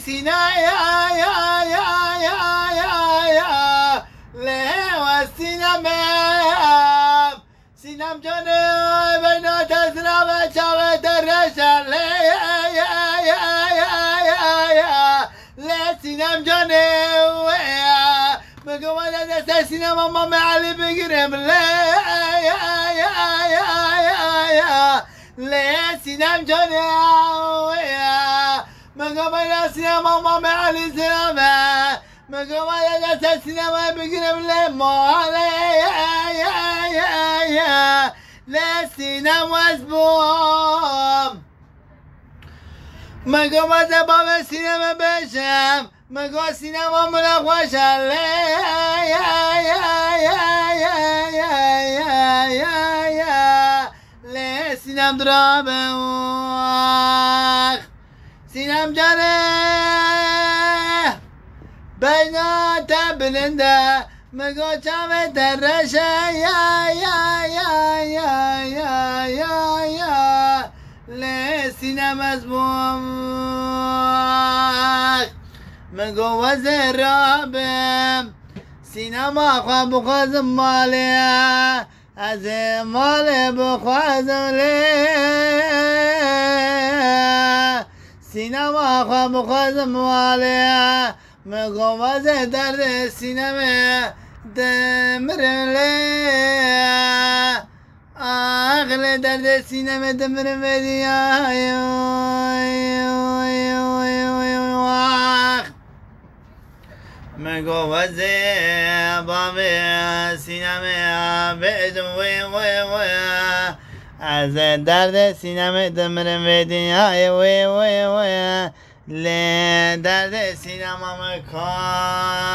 سينا يا ليه والسينام سينام جوني بينات سنام شابت الرشا ليه ليه سينام جوني مقوم هذا سينما ماما علي بقرب ليه ليه سينام جوني مقوم هذا سينما ماما علي سلامة مقوم هذا سينما بقرب ليه لا سينام واسبوم مقوم هذا بابا سينما بشام مقوم سينما ملخوشة ليه سينام درابة سينام جانه بينات بلنده مقوم شامت الرشا ليه سينام اسبوم مقوم وزير رابم سينما خواب بخوازم مالي ازم مالي بخوازم ليه سينما خواب بخوازم مالي مقوم وزير درد سينما دمر ليه اغلى درد سينما دمر مديا مقو وزي بابي سينما بدو از درد سینما دمر مدیای وی لی درد سینما مکاتیه